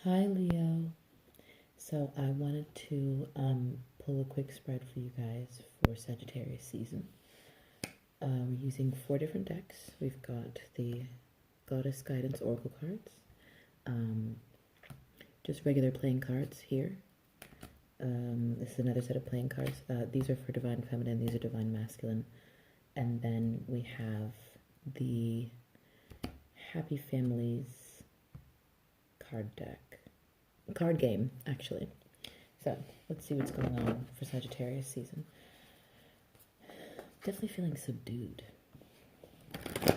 Hi, Leo. So I wanted to pull a quick spread for you guys for Sagittarius season. We're using 4 different decks. We've got the Goddess Guidance Oracle cards, just regular playing cards here. This is another set of playing cards. These are for Divine Feminine, these are Divine Masculine. And then we have the Happy Families card game, actually. So let's see what's going on for Sagittarius season. Definitely feeling subdued. I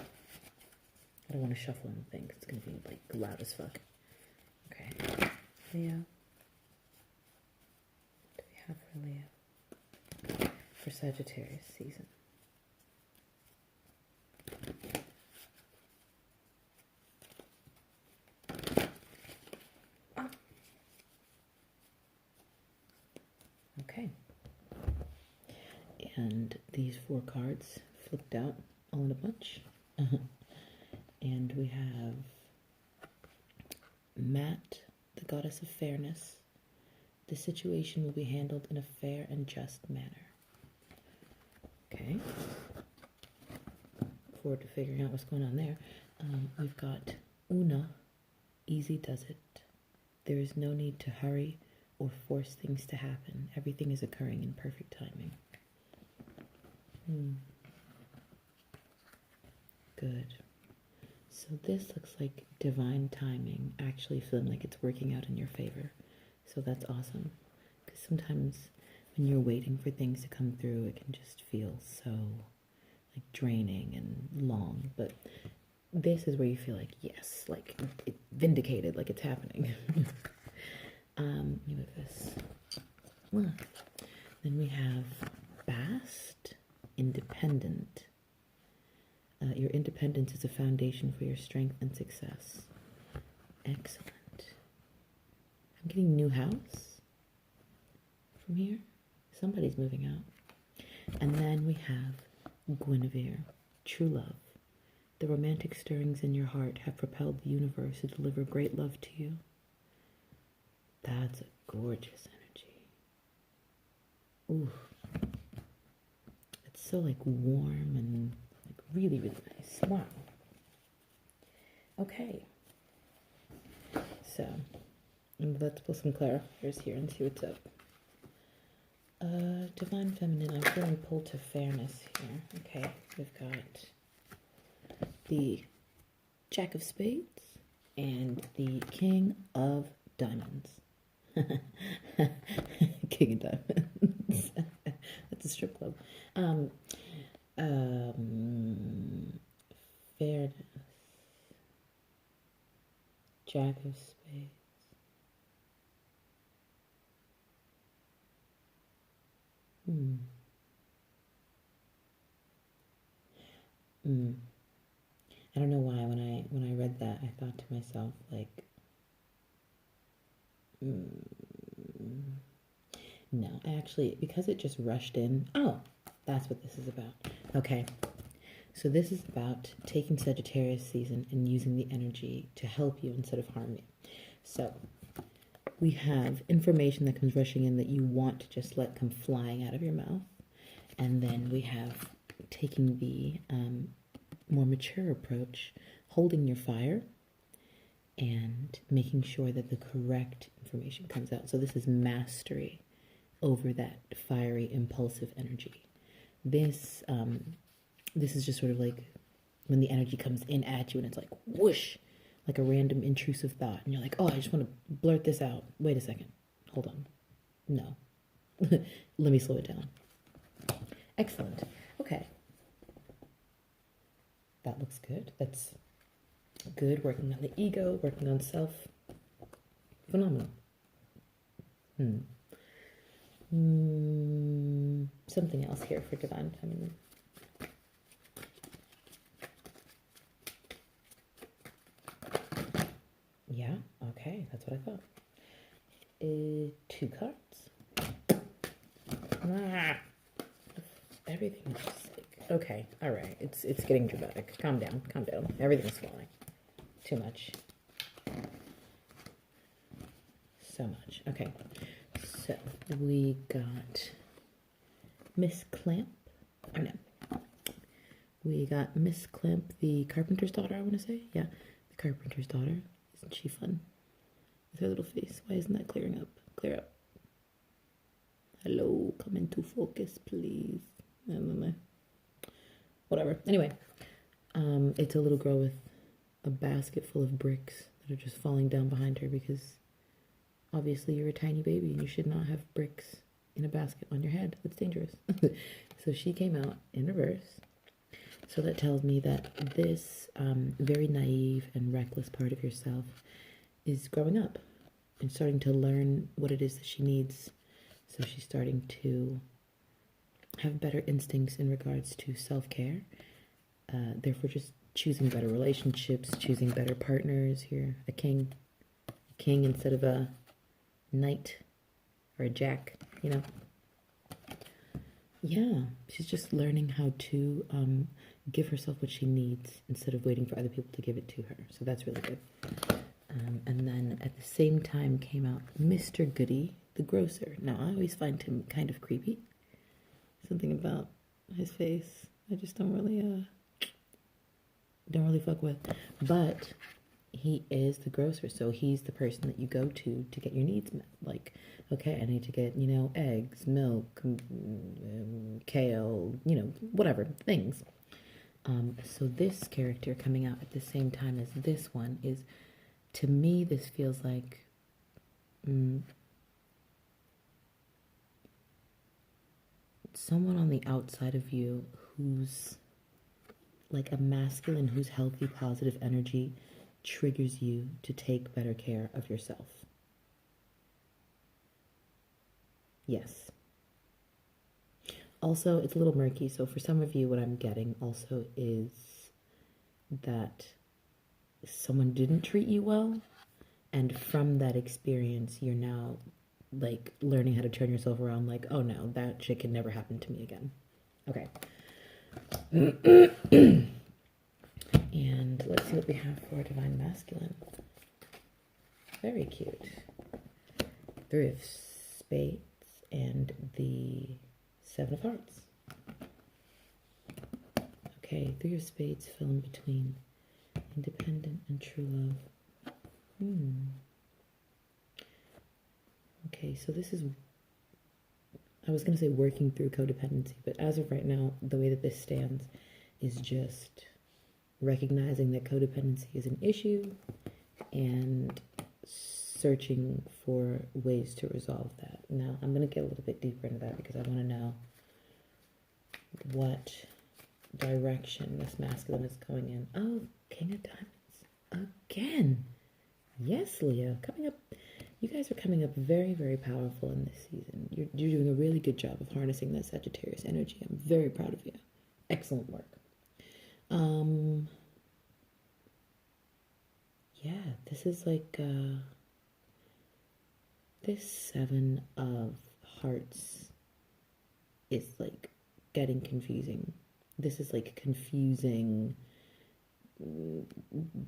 don't want to shuffle anything because it's going to be like loud as fuck. Okay, Leo. What do we have for Leo for Sagittarius season? Okay. And these 4 cards flipped out all in a bunch. And we have Matt, the Goddess of Fairness. The situation will be handled in a fair and just manner. Okay. Look forward to figuring out what's going on there. We've got Una, easy does it. There is no need to hurry or force things to happen. Everything is occurring in perfect timing. Good. So this looks like divine timing, actually feeling like it's working out in your favor. So that's awesome. Because sometimes when you're waiting for things to come through, it can just feel so like draining and long. But this is where you feel like, yes, like it vindicated, like it's happening. You have this. Then we have Bast, independent. Your independence is a foundation for your strength and success. Excellent. I'm getting new house from here. Somebody's moving out. And then we have Guinevere, true love. The romantic stirrings in your heart have propelled the universe to deliver great love to you. That's a gorgeous energy. Ooh. It's so like warm and like really, really nice. Wow. Okay. So, let's pull some clarifiers here and see what's up. Divine Feminine, I'm feeling pulled to fairness here. Okay, we've got the Jack of Spades and the King of Diamonds. King of Diamonds. That's a strip club. Fairness. Jack of Spades. I don't know why when I read that I thought to myself like no, actually, because it just rushed in. Oh, that's what this is about. Okay. So this is about taking Sagittarius season and using the energy to help you instead of harm you. So we have information that comes rushing in that you want to just let come flying out of your mouth. And then we have taking the more mature approach, holding your fire and making sure that the correct information comes out. So this is mastery over that fiery, impulsive energy. This is just sort of like when the energy comes in at you and it's like whoosh, like a random intrusive thought. And you're like, oh, I just want to blurt this out. Wait a second. Hold on. No. Let me slow it down. Excellent. Okay. That looks good. That's good. Working on the ego, working on self. Phenomenal. Something else here for Divine Feminine. Yeah, okay, that's what I thought. 2 cards. Everything is just like, okay, all right, it's getting dramatic. Calm down, calm down. Everything's falling. Too much. so much. Okay, so we got Miss Clamp. Oh no. We got Miss Clamp, the carpenter's daughter, I want to say. Yeah, the carpenter's daughter. Isn't she fun? With her little face. Why isn't that clearing up? Clear up. Hello, come into focus, please. Whatever. Anyway, it's a little girl with a basket full of bricks that are just falling down behind her because obviously you're a tiny baby and you should not have bricks in a basket on your head. That's dangerous. So she came out in reverse. So that tells me that this very naive and reckless part of yourself is growing up and starting to learn what it is that she needs. So she's starting to have better instincts in regards to self-care. Therefore, just choosing better relationships, choosing better partners here. A king instead of a knight or a jack, you know. Yeah, she's just learning how to give herself what she needs instead of waiting for other people to give it to her. So that's really good. And then at the same time came out Mr. Goody, the grocer. Now, I always find him kind of creepy. Something about his face I just don't really fuck with. But he is the grocer, so he's the person that you go to get your needs met. Like, okay, I need to get, eggs, milk, kale, whatever, things. So this character coming out at the same time as this one is, to me, this feels like someone on the outside of you who's like a masculine, whose healthy, positive energy triggers you to take better care of yourself. Yes. Also, it's a little murky, so for some of you, what I'm getting also is that someone didn't treat you well, and from that experience, you're now like learning how to turn yourself around, like, oh no, that shit can never happen to me again. Okay. And let's see what we have for Divine Masculine. Very cute. Three of Spades and the Seven of Hearts. Okay, Three of Spades fell in between independent and true love. Okay, so this is, I was going to say working through codependency, but as of right now, the way that this stands is just recognizing that codependency is an issue and searching for ways to resolve that. Now, I'm going to get a little bit deeper into that because I want to know what direction this masculine is going in. Oh, King of Diamonds. Again. Yes, Leo. Coming up. You guys are coming up very, very powerful in this season. You're doing a really good job of harnessing that Sagittarius energy. I'm very proud of you. Excellent work. Yeah, this is like, this Seven of Hearts is like getting confusing. This is like confusing,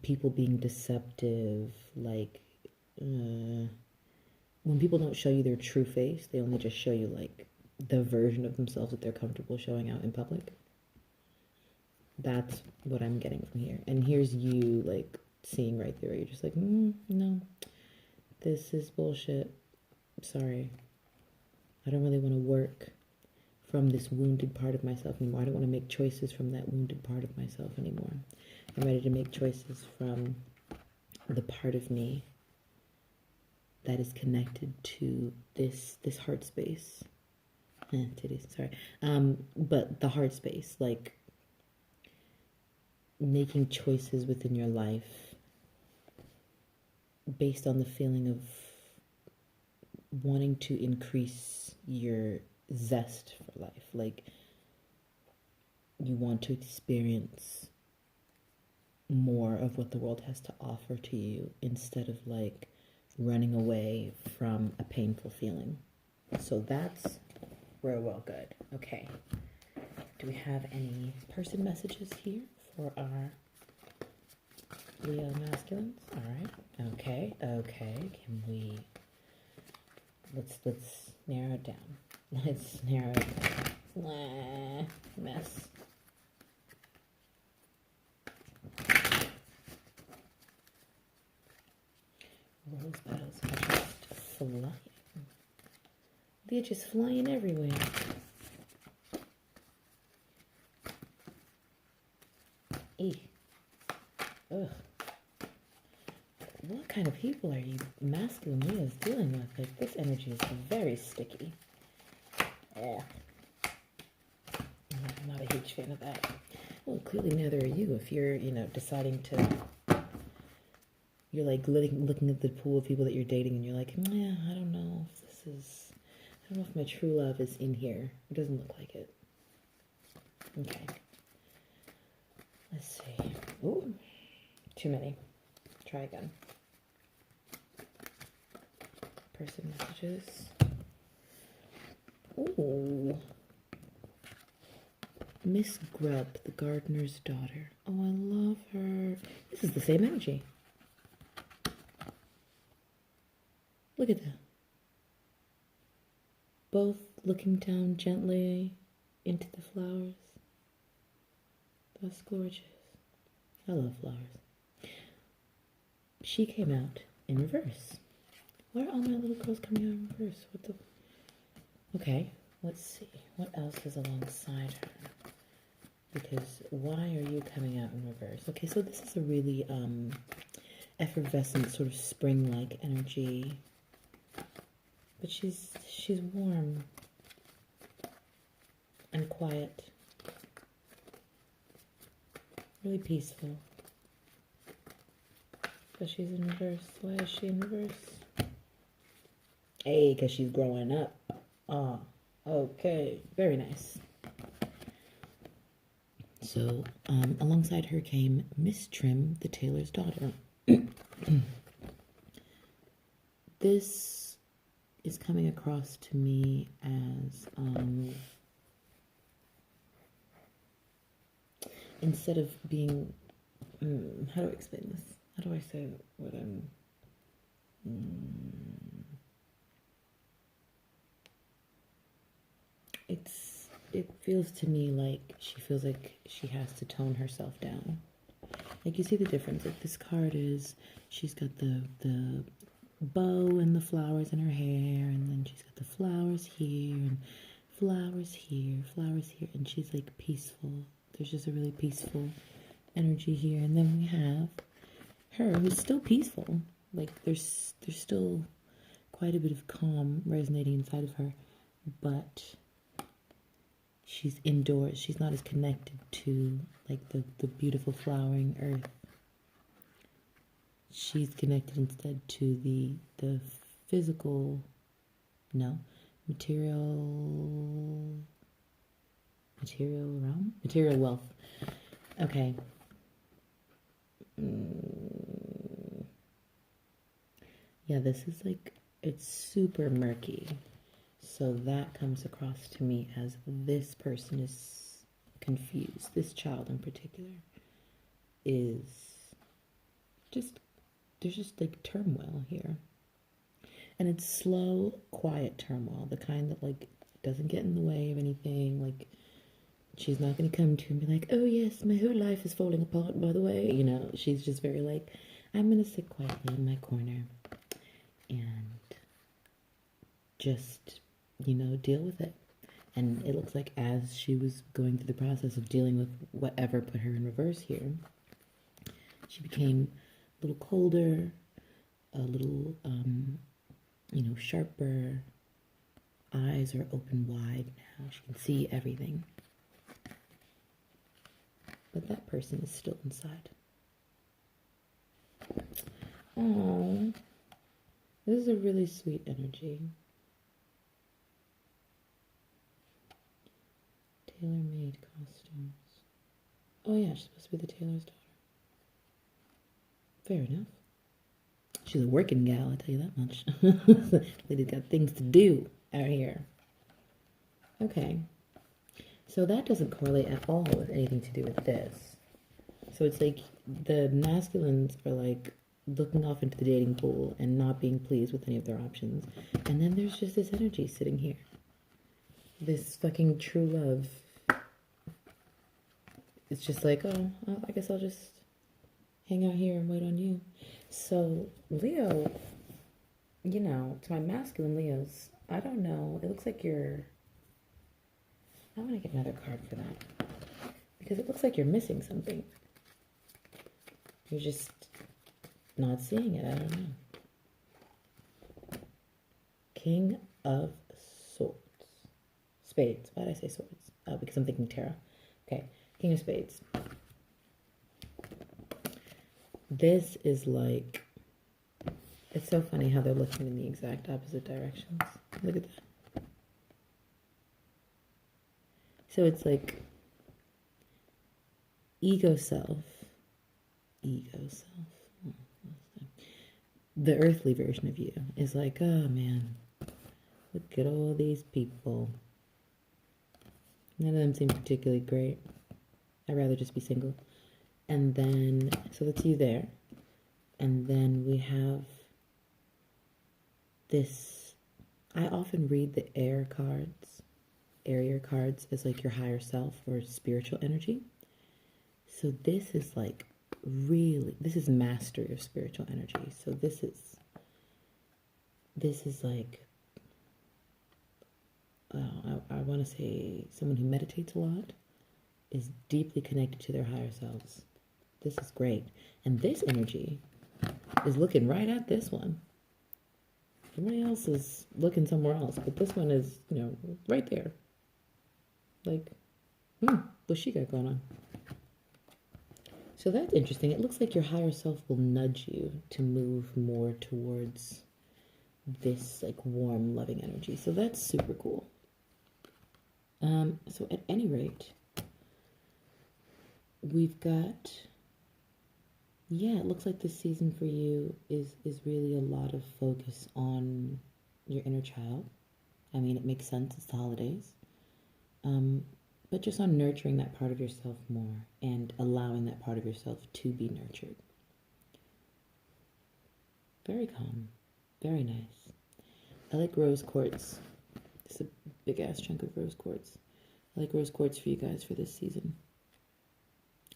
people being deceptive, like, when people don't show you their true face, they only just show you like the version of themselves that they're comfortable showing out in public. That's what I'm getting from here. And here's you like seeing right through it. You're just like, no, this is bullshit. Sorry. I don't really want to work from this wounded part of myself anymore. I don't want to make choices from that wounded part of myself anymore. I'm ready to make choices from the part of me that is connected to this heart space. Titties, sorry. But the heart space, like making choices within your life based on the feeling of wanting to increase your zest for life. Like you want to experience more of what the world has to offer to you instead of like running away from a painful feeling. So that's real well good. Okay. Do we have any person messages here for our Leo masculines? All right. Okay. Can we let's narrow it down. Let's narrow it down. Mess. Rose petals are just flying. They're just flying everywhere. Eek. Ugh. What kind of people are you masculine Leos dealing with? Like, this energy is very sticky. Yeah. I'm not a huge fan of that. Well, clearly neither are you if you're, deciding to... You're like looking at the pool of people that you're dating and you're like, yeah, I don't know if this is... I don't know if my true love is in here. It doesn't look like it. Okay. Let's see. Ooh. Too many. Try again. Person messages. Ooh. Miss Grubb, the gardener's daughter. Oh, I love her. This is the same energy. Look at that. Both looking down gently into the flowers. That's gorgeous. I love flowers. She came out in reverse. Why are all my little girls coming out in reverse? What the... Okay, let's see. What else is alongside her? Because why are you coming out in reverse? Okay, so this is a really effervescent, sort of spring-like energy. But she's warm and quiet. Really peaceful. But she's in reverse. Why is she in reverse? Hey, because she's growing up. Ah, okay. Very nice. So, alongside her came Miss Trim, the tailor's daughter. This is coming across to me as, instead of being, how do I explain this? How do I say what I'm... It feels to me like she feels like she has to tone herself down. Like, you see the difference. Like, this card is, she's got the bow and the flowers in her hair, and then she's got the flowers here, and flowers here, and she's like peaceful. There's just a really peaceful energy here. And then we have her, who's still peaceful. Like, there's still quite a bit of calm resonating inside of her, but she's indoors. She's not as connected to, like, the beautiful flowering earth. She's connected instead to the physical, material realm? Material wealth. Okay. Yeah, this is like, it's super murky. So that comes across to me as this person is confused. This child in particular is just, there's just like turmoil here. And it's slow, quiet turmoil. The kind that like doesn't get in the way of anything. Like, she's not going to come to you and be like, oh yes, my whole life is falling apart, by the way. She's just very like, I'm going to sit quietly in my corner and just, deal with it. And it looks like as she was going through the process of dealing with whatever put her in reverse here, she became a little colder, a little, sharper. Eyes are open wide now. She can see everything. But that person is still inside. Oh, this is a really sweet energy. Tailor-made costumes. Oh yeah, she's supposed to be the tailor's daughter. Fair enough. She's a working gal, I tell you that much. Lady's got things to do out here. Okay. So that doesn't correlate at all with anything to do with this. So it's like the masculines are like looking off into the dating pool and not being pleased with any of their options. And then there's just this energy sitting here. This fucking true love. It's just like, oh, I guess I'll just hang out here and wait on you. So, Leo, you know, to my masculine Leos, I don't know. It looks like you're... I want to get another card for that. Because it looks like you're missing something. You're just not seeing it. I don't know. King of Swords. Spades. Why did I say swords? Because I'm thinking tarot. Okay. King of Spades. This is like... It's so funny how they're looking in the exact opposite directions. Look at that. So it's like ego self. The earthly version of you is like, oh man, look at all these people. None of them seem particularly great. I'd rather just be single. And then, so that's you there. And then we have this, I often read the air cards as like your higher self or spiritual energy. So this is like really, this is mastery of spiritual energy. So this is like, I want to say someone who meditates a lot is deeply connected to their higher selves. This is great. And this energy is looking right at this one. Everybody else is looking somewhere else, but this one is, you know, right there. Like, what's she got going on? So that's interesting. It looks like your higher self will nudge you to move more towards this like warm, loving energy. So that's super cool. So at any rate, we've got, yeah, it looks like this season for you is really a lot of focus on your inner child. I mean, it makes sense. It's the holidays. But just on nurturing that part of yourself more and allowing that part of yourself to be nurtured. Very calm. Very nice. I like rose quartz. It's a big ass chunk of rose quartz. I like rose quartz for you guys for this season.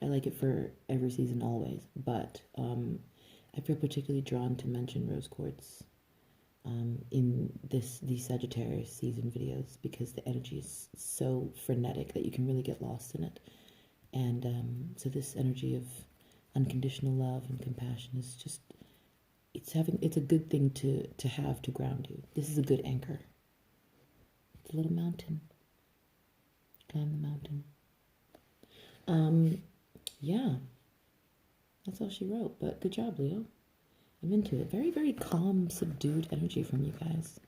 I like it for every season always, but I feel particularly drawn to mention rose quartz in these Sagittarius season videos because the energy is so frenetic that you can really get lost in it. And so this energy of unconditional love and compassion is just, it's a good thing to have to ground you. This is a good anchor. It's a little mountain. Climb the mountain. Yeah, that's all she wrote, but good job, Leo. I'm into it. Very, very calm, subdued energy from you guys.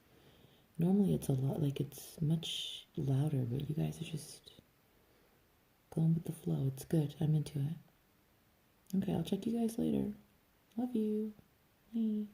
Normally it's a lot, like it's much louder, but you guys are just going with the flow. It's good. I'm into it. Okay, I'll check you guys later. Love you. Bye.